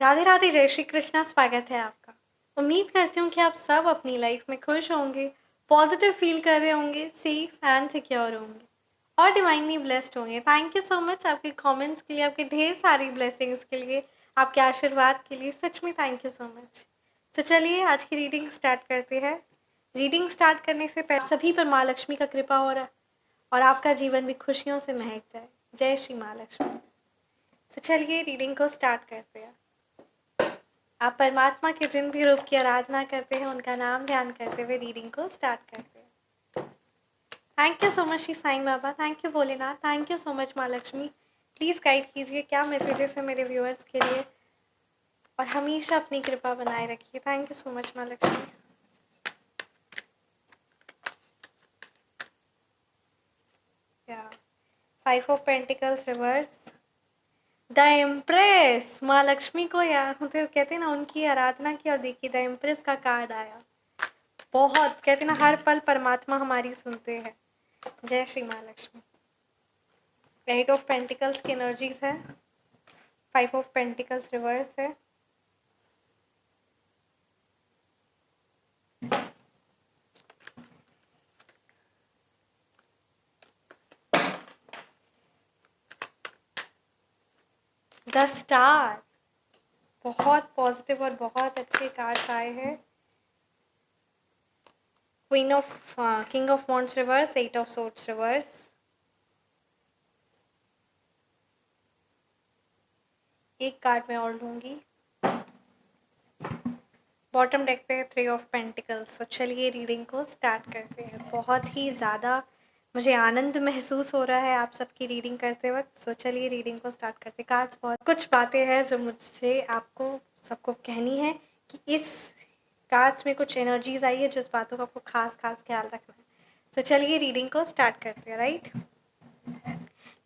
राधे राधे, जय श्री कृष्णा। स्वागत है आपका। उम्मीद करती हूँ कि आप सब अपनी लाइफ में खुश होंगे, पॉजिटिव फील कर रहे होंगे, सेफ एंड सिक्योर होंगे और डिवाइनली ब्लेस्ड होंगे। थैंक यू सो मच आपके कमेंट्स के लिए, आपके ढेर सारी ब्लेसिंग्स के लिए, आपके आशीर्वाद के लिए। सच में थैंक यू सो मच। तो चलिए आज की रीडिंग स्टार्ट करते हैं। रीडिंग स्टार्ट करने से पहले सभी पर माँ लक्ष्मी का कृपा हो रहा है और आपका जीवन भी खुशियों से महक जाए। जय श्री माँ लक्ष्मी। तो चलिए रीडिंग को स्टार्ट करते हैं। आप परमात्मा के जिन भी रूप की आराधना करते हैं उनका नाम ध्यान करते हुए रीडिंग को स्टार्ट करते हैं। Thank you so much Shri Sai Baba, thank you Bholenath, thank you so much माँ लक्ष्मी। प्लीज़ गाइड कीजिए क्या मैसेजेस है मेरे व्यूअर्स के लिए और हमेशा अपनी कृपा बनाए रखिए। थैंक यू सो मच माँ लक्ष्मी। या 5 of pentacles reverse, the impress. माँ लक्ष्मी को या मतलब कहते हैं ना उनकी आराधना की और देखिए द इम्प्रेस का कार्ड आया। बहुत कहते हैं ना हर पल परमात्मा हमारी सुनते हैं। जय श्री माँ लक्ष्मी। 8 ऑफ पेंटिकल्स की एनर्जीज है, 5 ऑफ पेंटिकल्स रिवर्स है, द स्टार। बहुत पॉजिटिव और बहुत अच्छे कार्ड्स आए हैं। King of wands reverse, 8 of swords reverse, एक कार्ड मैं और लूंगी। बॉटम डेक पे 3 ऑफ पेंटिकल्स। तो चलिए रीडिंग को स्टार्ट करते हैं। बहुत ही ज़्यादा मुझे आनंद महसूस हो रहा है आप सबकी रीडिंग करते वक्त। सो चलिए रीडिंग को स्टार्ट करते हैं। कार्ड्स बहुत कुछ बातें हैं जो मुझसे आपको सबको कहनी है कि इस कार्ड्स में कुछ एनर्जीज आई है जिस बातों का आपको खास खास ख्याल रखना है। तो चलिए रीडिंग को स्टार्ट करते हैं। Right,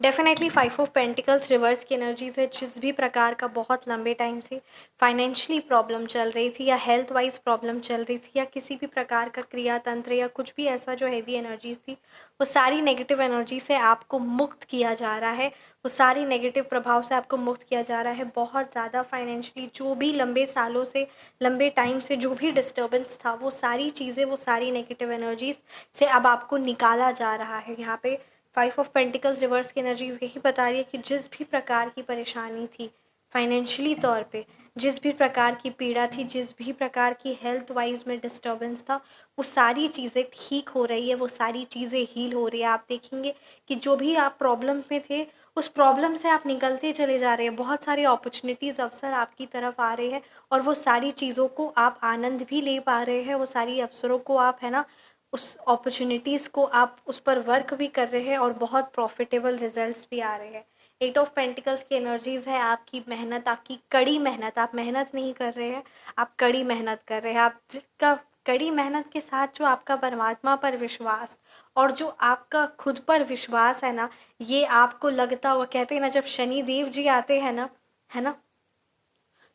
definitely 5 of pentacles reverse की एनर्जीज है। जिस भी प्रकार का बहुत लंबे टाइम से फाइनेंशियली प्रॉब्लम चल रही थी या हेल्थ वाइज प्रॉब्लम चल रही थी या किसी भी प्रकार का क्रिया तंत्र या कुछ भी ऐसा जो हैवी एनर्जीज थी, वो सारी नेगेटिव एनर्जी से आपको मुक्त किया जा रहा है। वो सारी नेगेटिव प्रभाव से आपको मुक्त किया जा रहा है। बहुत ज़्यादा फाइनेंशियली जो भी लंबे सालों से लंबे टाइम से जो भी डिस्टर्बेंस था, वो सारी चीज़ें, वो सारी नेगेटिव एनर्जीज से अब आपको निकाला जा रहा है। यहाँ पे 5 ऑफ पेंटिकल्स रिवर्स की एनर्जीज यही बता रही है कि जिस भी प्रकार की परेशानी थी फाइनेंशियली तौर पे, जिस भी प्रकार की पीड़ा थी, जिस भी प्रकार की हेल्थ वाइज में डिस्टर्बेंस था, वो सारी चीज़ें ठीक हो रही है, वो सारी चीज़ें हील हो रही है। आप देखेंगे कि जो भी आप प्रॉब्लम में थे उस प्रॉब्लम से आप निकलते चले जा रहे हैं। बहुत सारी अपॉर्चुनिटीज़, अवसर आपकी तरफ आ रहे हैं और वो सारी चीज़ों को आप आनंद भी ले पा रहे हैं। वो सारी अवसरों को आप है ना उस अपॉर्चुनिटीज़ को आप उस पर वर्क भी कर रहे हैं और बहुत प्रॉफिटेबल रिजल्ट्स भी आ रहे हैं। 8 ऑफ पेंटिकल्स की एनर्जीज़ है आपकी मेहनत, आपकी कड़ी मेहनत। आप मेहनत नहीं कर रहे हैं, आप कड़ी मेहनत कर रहे हैं। आपका कड़ी मेहनत के साथ जो आपका परमात्मा पर विश्वास और जो आपका खुद पर विश्वास है ना, ये आपको लगता हुआ, कहते हैं ना जब शनि देव जी आते हैं ना, है ना,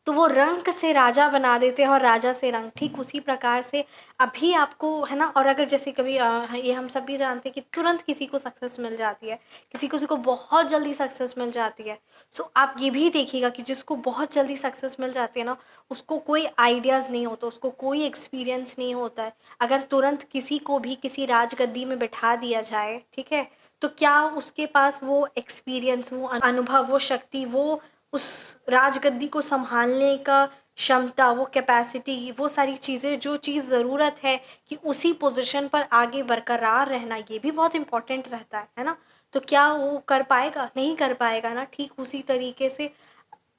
तो वो रंक से राजा बना देते हैं और राजा से रंक। ठीक उसी प्रकार से अभी आपको है ना। और अगर जैसे कभी ये हम सब भी जानते हैं कि तुरंत किसी को सक्सेस मिल जाती है, किसी को बहुत जल्दी सक्सेस मिल जाती है। सो आप ये भी देखिएगा कि जिसको बहुत जल्दी सक्सेस मिल जाती है ना, उसको कोई आइडियाज़ नहीं होता, उसको कोई एक्सपीरियंस नहीं होता है। अगर तुरंत किसी को भी किसी राजगद्दी में बैठा दिया जाए, ठीक है, तो क्या उसके पास वो एक्सपीरियंस, वो अनुभव, वो शक्ति, वो उस राजगद्दी को संभालने का क्षमता, वो कैपेसिटी, वो सारी चीज़ें, जो चीज़ ज़रूरत है कि उसी पोजीशन पर आगे बरकरार रहना, ये भी बहुत इम्पोर्टेंट रहता है ना। तो क्या वो कर पाएगा? नहीं कर पाएगा ना। ठीक उसी तरीके से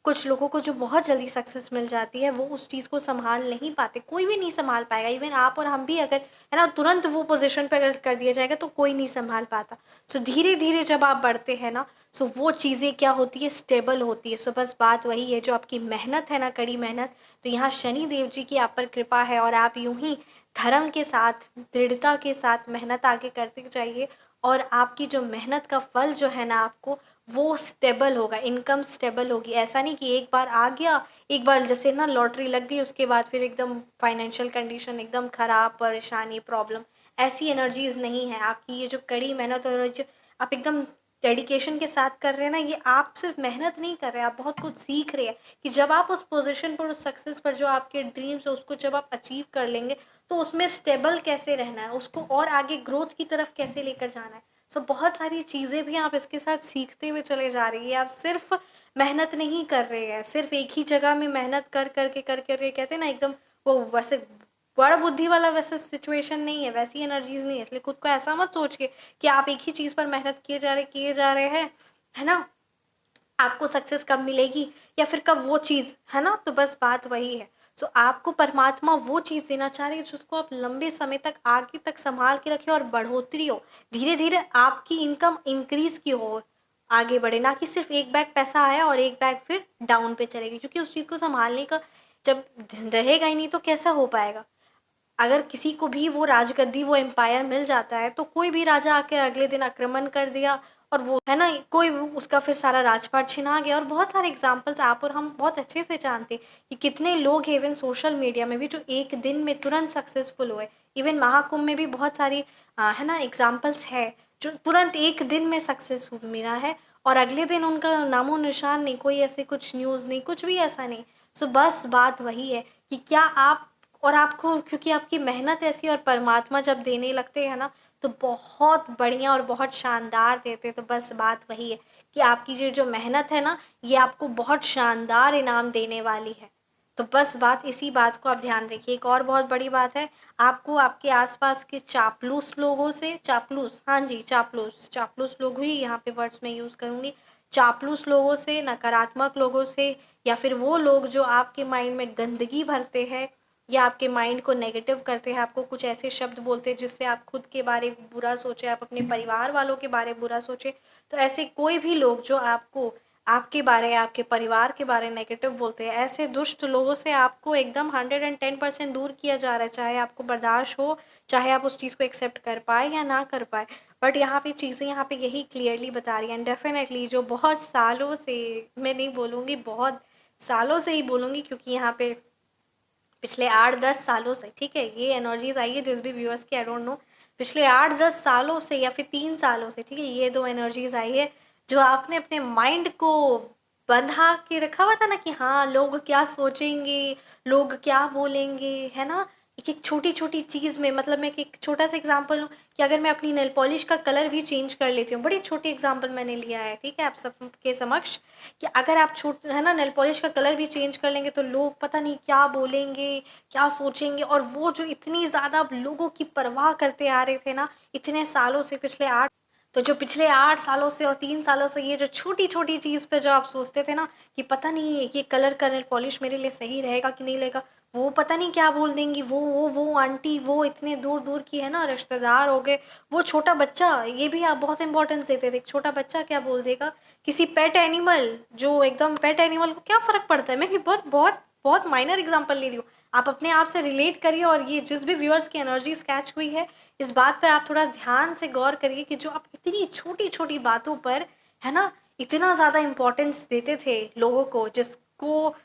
कुछ लोगों को जो बहुत जल्दी सक्सेस मिल जाती है वो उस चीज़ को संभाल नहीं पाते। कोई भी नहीं संभाल पाएगा। इवन आप और हम भी अगर है ना तुरंत वो पोजीशन पे अगर कर दिया जाएगा तो कोई नहीं संभाल पाता। सो धीरे धीरे जब आप बढ़ते हैं ना, सो वो चीज़ें क्या होती है, स्टेबल होती है। सो बस बात वही है, जो आपकी मेहनत है ना, कड़ी मेहनत, तो यहाँ शनि देव जी की आप पर कृपा है और आप यूं ही धर्म के साथ, दृढ़ता के साथ मेहनत आगे करते जाइए और आपकी जो मेहनत का फल जो है ना, आपको वो स्टेबल होगा, इनकम स्टेबल होगी। ऐसा नहीं कि एक बार आ गया, एक बार जैसे ना लॉटरी लग गई, उसके बाद फिर एकदम फाइनेंशियल कंडीशन एकदम ख़राब, परेशानी, प्रॉब्लम, ऐसी एनर्जीज़ नहीं है। आपकी ये जो कड़ी मेहनत और जो आप एकदम डेडिकेशन के साथ कर रहे हैं ना, ये आप सिर्फ मेहनत नहीं कर रहे हैं, आप बहुत कुछ सीख रहे हैं कि जब आप उस पोजीशन पर, उस सक्सेस पर, जो आपके ड्रीम्स है उसको जब आप अचीव कर लेंगे तो उसमें स्टेबल कैसे रहना है, उसको और आगे ग्रोथ की तरफ कैसे लेकर जाना है। सो बहुत सारी चीज़ें भी आप इसके साथ सीखते हुए चले जा रही है। आप सिर्फ मेहनत नहीं कर रहे हैं, सिर्फ एक ही जगह में मेहनत कर कहते हैं ना एकदम वो वैसे बड़ा बुद्धि वाला वैसे सिचुएशन नहीं है, वैसी एनर्जीज नहीं है। इसलिए खुद को ऐसा मत सोचिए कि आप एक ही चीज़ पर मेहनत किए जा रहे हैं, है ना, आपको सक्सेस कब मिलेगी या फिर कब वो चीज़, है ना, तो बस बात वही है। सो आपको परमात्मा वो चीज़ देना चाह रही है जिसको आप लंबे समय तक आगे तक संभाल के रखें और बढ़ोतरी हो, धीरे धीरे आपकी इनकम इंक्रीज की हो, आगे बढ़े, ना कि सिर्फ एक बैग पैसा आया और एक बैग फिर डाउन पे चलेगी, क्योंकि उस चीज़ को संभालने का जब रहेगा ही नहीं तो कैसा हो पाएगा। अगर किसी को भी वो राजगद्दी, वो एम्पायर मिल जाता है तो कोई भी राजा आके अगले दिन आक्रमण कर दिया और वो, है ना, कोई उसका फिर सारा राजपाट छिना गया। और बहुत सारे एग्जाम्पल्स आप और हम बहुत अच्छे से जानते हैं कि कितने लोग हैं इवन सोशल मीडिया में भी जो एक दिन में तुरंत सक्सेसफुल हुए। इवन महाकुंभ में भी बहुत सारी है ना एग्जाम्पल्स है जो तुरंत एक दिन में सक्सेस मिला है और अगले दिन उनका नामो निशान नहीं, कोई ऐसे कुछ न्यूज़ नहीं, कुछ भी ऐसा नहीं। सो बस बात वही है कि क्या आप और आपको, क्योंकि आपकी मेहनत ऐसी, और परमात्मा जब देने लगते हैं ना तो बहुत बढ़िया और बहुत शानदार देते हैं। तो बस बात वही है कि आपकी ये जो मेहनत है ना ये आपको बहुत शानदार इनाम देने वाली है। तो बस बात इसी बात को आप ध्यान रखिए। एक और बहुत बड़ी बात है, आपको आपके आसपास के चापलूस लोगों से, चापलूस, हाँ जी चापलूस, चापलूस लोग ही यहाँ पे वर्ड्स में यूज़ करूँगी, चापलूस लोगों से, नकारात्मक लोगों से, या फिर वो लोग जो आपके माइंड में गंदगी भरते हैं या आपके माइंड को नेगेटिव करते हैं, आपको कुछ ऐसे शब्द बोलते हैं जिससे आप खुद के बारे में बुरा सोचें, आप अपने परिवार वालों के बारे में बुरा सोचें। तो ऐसे कोई भी लोग जो आपको, आपके बारे, आपके परिवार के बारे में नेगेटिव बोलते हैं, ऐसे दुष्ट लोगों से आपको एकदम 110% दूर किया जा रहा है, चाहे आपको बर्दाश्त हो, चाहे आप उस चीज़ को एक्सेप्ट कर पाए या ना कर पाए। बट यहाँ पे चीज़ें, यहाँ पे यही क्लियरली बता रही हैं। डेफिनेटली जो बहुत सालों से, मैं नहीं बोलूँगी बहुत सालों से ही बोलूँगी, क्योंकि यहाँ पे पिछले 8-10 सालों से, ठीक है, ये एनर्जीज आई है जिस भी व्यूअर्स की, आई डोंट नो, पिछले 8-10 सालों से या फिर 3 सालों से, ठीक है, ये 2 एनर्जीज आई है जो आपने अपने माइंड को बंधा के रखा हुआ था ना कि हाँ लोग क्या सोचेंगे, लोग क्या बोलेंगे, है ना। एक एक छोटी छोटी चीज़ में, मतलब मैं एक छोटा सा एग्जांपल लूँ कि अगर मैं अपनी नेल पॉलिश का कलर भी चेंज कर लेती हूँ, बड़ी छोटी एग्जांपल मैंने लिया है, ठीक है, आप सबके समक्ष, कि अगर आप छोट, है ना, नेल पॉलिश का कलर भी चेंज कर लेंगे तो लोग पता नहीं क्या बोलेंगे, क्या सोचेंगे। और वो जो इतनी ज़्यादा लोगों की परवाह करते आ रहे थे ना इतने सालों से, पिछले 8, तो जो पिछले 8 सालों से और 3 सालों से ये जो छोटी छोटी चीज़ पे जो आप सोचते थे ना कि पता नहीं ये कलर का नेल पॉलिश मेरे लिए सही रहेगा कि नहीं रहेगा, वो पता नहीं क्या बोल देंगी, वो आंटी, वो इतने दूर दूर की, है ना, रिश्तेदार हो गए, वो छोटा बच्चा, ये भी आप बहुत इंपॉर्टेंस देते थे, छोटा बच्चा क्या बोल देगा, किसी पेट एनिमल, जो एकदम पेट एनिमल को क्या फ़र्क पड़ता है। मैं कि बहुत बहुत बहुत माइनर एग्जांपल ले रही हूँ, आप अपने आप से रिलेट करिए। और ये जिस भी व्यूअर्स की एनर्जी कैच हुई है, इस बात पे आप थोड़ा ध्यान से गौर करिए कि जो आप इतनी छोटी छोटी बातों पर, है ना, इतना ज़्यादा इम्पोर्टेंस देते थे लोगों को, जिसको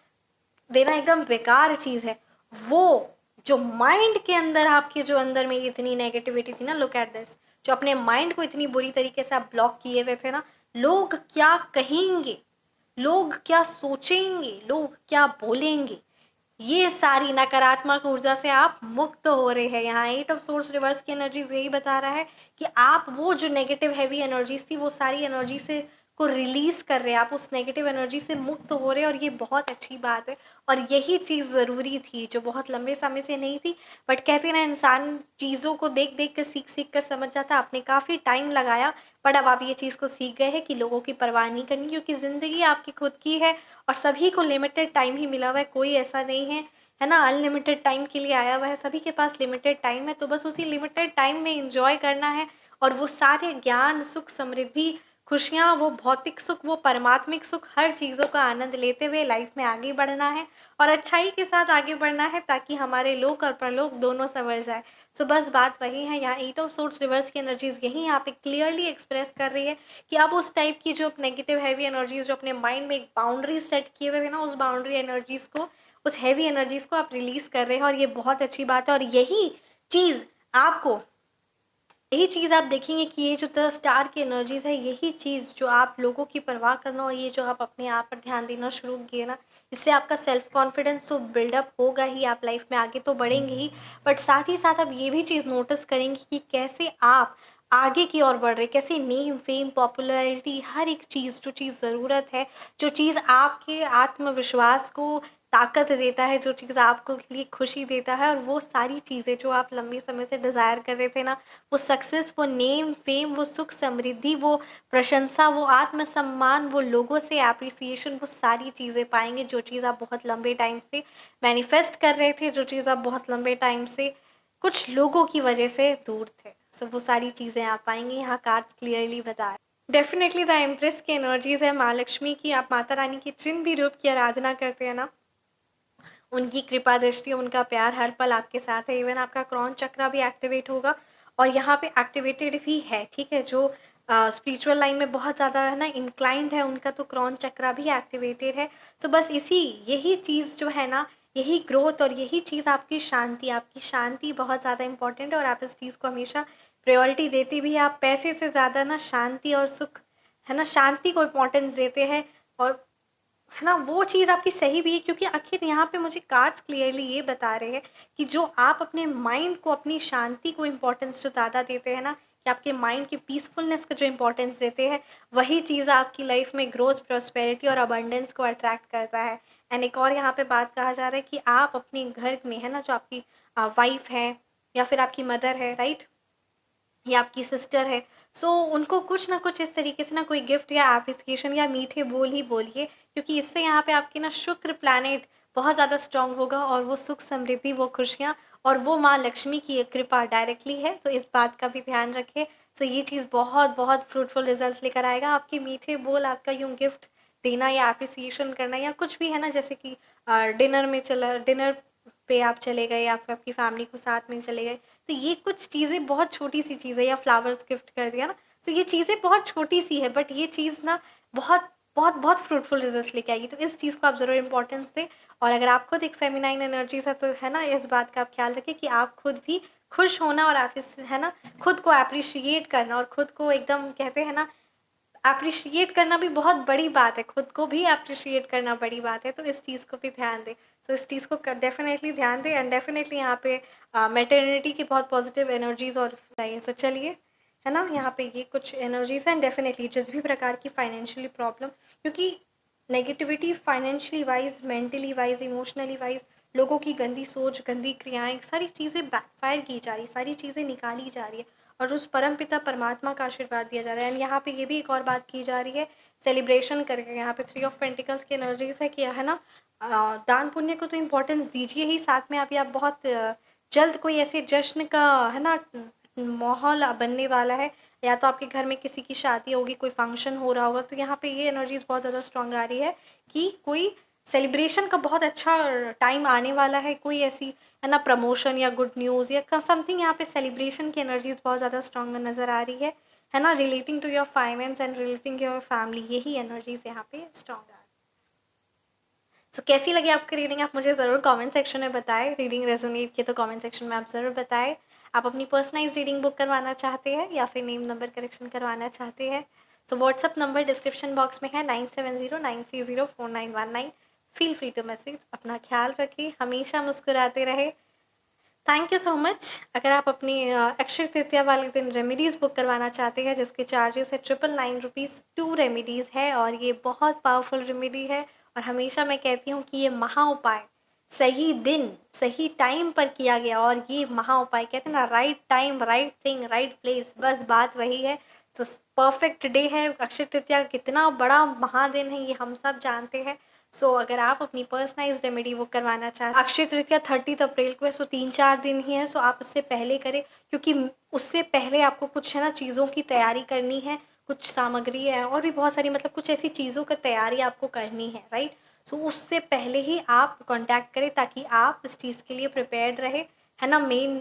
देना एकदम बेकार चीज़ है, वो जो माइंड के अंदर, आपके जो अंदर में इतनी नेगेटिविटी थी ना, लुक एट दिस, जो अपने माइंड को इतनी बुरी तरीके से आप ब्लॉक किए हुए थे ना, लोग क्या कहेंगे, लोग क्या सोचेंगे, लोग क्या बोलेंगे, ये सारी नकारात्मक ऊर्जा से आप मुक्त हो रहे हैं। यहाँ 8 ऑफ सोर्स रिवर्स की एनर्जीज यही बता रहा है कि आप वो जो नेगेटिव हैवी एनर्जीज थी वो सारी एनर्जी से को रिलीज कर रहे हैं, आप उस नेगेटिव एनर्जी से मुक्त हो रहे हैं, और ये बहुत अच्छी बात है। और यही चीज़ ज़रूरी थी जो बहुत लंबे समय से नहीं थी। बट कहते ना, इंसान चीज़ों को देख देख कर, सीख सीख कर समझ जाता। आपने काफ़ी टाइम लगाया, बट अब आप ये चीज़ को सीख गए हैं कि लोगों की परवाह नहीं करनी, क्योंकि ज़िंदगी आपकी खुद की है और सभी को लिमिटेड टाइम ही मिला हुआ है, कोई ऐसा नहीं है, है ना, अनलिमिटेड टाइम के लिए आया हुआ है, सभी के पास लिमिटेड टाइम है। तो बस उसी लिमिटेड टाइम में एंजॉय करना है, और वो सारे ज्ञान, सुख, समृद्धि, खुशियाँ, वो भौतिक सुख, वो परमात्मिक सुख, हर चीज़ों का आनंद लेते हुए लाइफ में आगे बढ़ना है और अच्छाई के साथ आगे बढ़ना है, ताकि हमारे लोक और परलोक दोनों संवर जाए। सो बस बात वही है। यहाँ 8 ऑफ सोर्स रिवर्स की एनर्जीज यही यहाँ पे क्लियरली एक्सप्रेस कर रही है कि अब उस टाइप की जो नेगेटिव हैवी एनर्जीज, जो अपने माइंड में एक बाउंड्री सेट किए हुए थे ना, उस बाउंड्री एनर्जीज को, उस हैवी एनर्जीज को आप रिलीज कर रहे हैं, और ये बहुत अच्छी बात है। और यही चीज़ आपको यही चीज़ आप देखेंगे कि ये जो द स्टार की एनर्जीज़ है, यही चीज़ जो आप लोगों की परवाह करना और ये जो आप अपने आप पर ध्यान देना शुरू किए ना, इससे आपका सेल्फ कॉन्फिडेंस तो बिल्डअप होगा ही, आप लाइफ में आगे तो बढ़ेंगे ही, बट साथ ही साथ आप ये भी चीज़ नोटिस करेंगे कि कैसे आप आगे की ओर बढ़ रहे, कैसे नेम, फेम, पॉपुलैरिटी, हर एक चीज़, जो चीज़ ज़रूरत है, जो चीज़ आपके आत्मविश्वास को ताकत देता है, जो चीज़ आपको के लिए खुशी देता है, और वो सारी चीज़ें जो आप लंबे समय से डिज़ायर कर रहे थे ना, वो सक्सेस, वो नेम, फेम, वो सुख, समृद्धि, वो प्रशंसा, वो आत्मसम्मान, वो लोगों से एप्रिसिएशन, वो सारी चीज़ें पाएँगे, जो चीज़ आप बहुत लंबे टाइम से मैनिफेस्ट कर रहे थे, जो चीज़ आप बहुत लंबे टाइम से कुछ लोगों की वजह से दूर थे। सो वो सारी चीज़ें आप पाएँगे, यहाँ कार्ड्स क्लियरली बता रहे हैं। डेफ़िनेटली द एम्प्रेस की एनर्जीज़ है, माँ लक्ष्मी की, आप माता रानी के जिन भी रूप की आराधना करते हैं ना, उनकी कृपा दृष्टि, उनका प्यार हर पल आपके साथ है। इवन आपका क्रॉन चक्रा भी एक्टिवेट होगा और यहाँ पे एक्टिवेटेड भी है, ठीक है? जो स्पिरिचुअल लाइन में बहुत ज़्यादा है ना इंक्लाइंड है, उनका तो क्रॉन चक्रा भी एक्टिवेटेड है। सो बस यही चीज़ जो है ना, यही ग्रोथ और यही चीज़ आपकी शांति बहुत ज़्यादा इम्पोर्टेंट है और आप इस चीज़ को हमेशा प्रायोरिटी देते भी हैं। आप पैसे से ज़्यादा ना शांति और सुख, है ना, शांति को इम्पोर्टेंस देते हैं, और है ना, वो चीज़ आपकी सही भी है, क्योंकि आखिर यहाँ पे मुझे कार्ड्स क्लियरली ये बता रहे हैं कि जो आप अपने माइंड को, अपनी शांति को इम्पोर्टेंस जो ज़्यादा देते हैं ना, कि आपके माइंड की पीसफुलनेस को जो इम्पोर्टेंस देते हैं, वही चीज़ आपकी लाइफ में ग्रोथ, प्रॉस्पेरिटी और अबंडेंस को अट्रैक्ट करता है। एंड एक और यहाँ पे बात कहा जा रहा है कि आप अपने घर में, है ना, जो आपकी वाइफ है या फिर आपकी मदर है, राइट, या आपकी सिस्टर है, सो उनको कुछ ना कुछ इस तरीके से ना कोई गिफ्ट या एप्रिसिएशन या मीठे बोल ही बोलिए, क्योंकि इससे यहाँ पे आपकी ना शुक्र प्लैनेट बहुत ज़्यादा स्ट्रांग होगा और वो सुख, समृद्धि, वो खुशियाँ और वो माँ लक्ष्मी की कृपा डायरेक्टली है, तो इस बात का भी ध्यान रखें। सो ये चीज़ बहुत बहुत फ्रूटफुल रिजल्ट्स लेकर आएगा। आपके मीठे बोल, आपका यूँ गिफ्ट देना या एप्रिसिएशन करना या कुछ भी, है ना, जैसे कि डिनर पे आप चले गए या फिर आपकी फैमिली को साथ में चले गए, तो ये कुछ चीज़ें बहुत छोटी-सी चीज़ है, या फ्लावर्स गिफ्ट कर दिया ना, तो ये चीज़ें बहुत छोटी-सी है, बट ये चीज़ ना बहुत बहुत बहुत फ्रूटफुल रिजल्ट्स लेके आएगी। तो इस चीज़ को आप ज़रूर इम्पोर्टेंस दें, और अगर आप खुद एक फेमिनाइन एनर्जीज़ है, तो है ना, इस बात का आप ख्याल रखें कि आप खुद भी खुश होना और आप इस, है ना, खुद को एप्रिशिएट करना और खुद को एकदम, कहते हैं ना, एप्रिशिएट करना भी बहुत बड़ी बात है, खुद को भी एप्रिशिएट करना बड़ी बात है, तो इस चीज़ को भी ध्यान दें। तो इस चीज़ को डेफ़िनेटली ध्यान दें, एंड डेफ़िनेटली यहाँ पे मैटरनिटी की बहुत पॉजिटिव एनर्जीज़ और चाहिए। सो चलिए, है ना, यहाँ पे ये कुछ एनर्जीज़ हैं। डेफ़िनेटली जिस भी प्रकार की फाइनेंशियली प्रॉब्लम, क्योंकि negativity financially wise, mentally wise, emotionally wise, लोगों की गंदी सोच, गंदी क्रियाएँ, सारी चीज़ें बैकफ़ायर की जा रही, सारी चीज़ें निकाली जा रही है और उस परमपिता परमात्मा का आशीर्वाद दिया जा रहा है। एंड यहाँ पे ये भी एक और बात की जा रही है, सेलिब्रेशन करके, यहाँ पे 3 ऑफ पेंटिकल्स की एनर्जीज़ है कि, है ना, दान पुण्य को तो इम्पोर्टेंस दीजिए ही, साथ में अभी आप बहुत जल्द कोई ऐसे जश्न का, है ना, माहौल बनने वाला है, या तो आपके घर में किसी की शादी होगी, कोई फंक्शन हो रहा होगा, तो यहाँ पे ये एनर्जीज़ बहुत ज़्यादा स्ट्रॉन्ग आ रही है कि कोई सेलिब्रेशन का बहुत अच्छा टाइम आने वाला है, कोई ऐसी, है ना, प्रमोशन या गुड न्यूज़ या समथिंग, यहाँ पे सेलिब्रेशन की एनर्जीज़ बहुत ज़्यादा स्ट्रॉन्ग नज़र आ रही है ना, relating to your finance and relating to your family, यही एनर्जीज़ यहाँ पे स्ट्रॉन्ग आ रही है। सो कैसी लगी आपकी रीडिंग, आप मुझे ज़रूर कमेंट सेक्शन में बताएं। रीडिंग रेजोनेट किए तो कमेंट सेक्शन में आप ज़रूर बताएं। आप अपनी पर्सनलाइज्ड रीडिंग बुक करवाना चाहते हैं या फिर नेम नंबर करेक्शन करवाना चाहते हैं, so WhatsApp number description box में है 9709304919। Feel free to message. अपना ख्याल रखिए, हमेशा मुस्कुराते रहे। Thank you so much. अगर आप अपनी अक्षय तृतीया वाले दिन रेमेडीज़ बुक करवाना चाहते हैं, जिसके चार्जेस है 999 रुपीज़, 2 रेमेडीज़ है और ये बहुत पावरफुल रेमेडी है, और हमेशा मैं कहती हूँ कि ये महा उपाय सही दिन सही टाइम पर किया गया, और ये महा उपाय, कहते हैं ना, right time, right thing, right place, बस बात वही है। तो परफेक्ट डे है अक्षय तृतीया, कितना बड़ा महादिन है ये हम सब जानते हैं। सो अगर आप अपनी पर्सनलाइज्ड रेमेडी बुक करवाना चाहते हैं, अक्षय तृतीया 30 अप्रैल को है, सो 3-4 दिन ही है, सो आप उससे पहले करें, क्योंकि उससे पहले आपको कुछ, है ना, चीज़ों की तैयारी करनी है, कुछ सामग्री है और भी बहुत सारी, मतलब कुछ ऐसी चीज़ों का तैयारी आपको करनी है, राइट। सो उससे पहले ही आप कांटेक्ट करें, ताकि आप इस चीज़ के लिए प्रिपेयर्ड रहे, है ना, मेन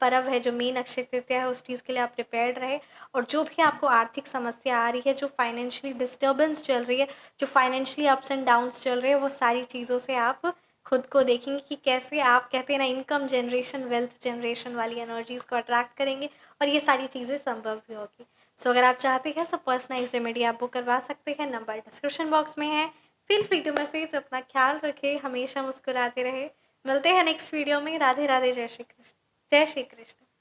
पर्व है, जो मेन अक्षय तृतीया है, उस चीज़ के लिए आप प्रिपेयर्ड रहे। और जो भी आपको आर्थिक समस्या आ रही है, जो फाइनेंशियली डिस्टर्बेंस चल रही है, जो फाइनेंशियली अप्स एंड डाउन्स चल रहे हैं, वो सारी चीज़ों से आप खुद को देखेंगे कि कैसे आप कहते हैं ना इनकम जनरेशन, वेल्थ जनरेशन वाली एनर्जीज़ को अट्रैक्ट करेंगे और ये सारी चीज़ें संभव भी होगी। सो अगर आप चाहते हैं सो पर्सनलाइज़्ड रेमेडी आप बुक करवा सकते हैं, नंबर डिस्क्रिप्शन बॉक्स में है। Feel free to message. अपना ख्याल रखें, हमेशा मुस्कुराते रहे। मिलते हैं नेक्स्ट वीडियो में। राधे राधे, जय श्री कृष्ण। जय श्री कृष्ण।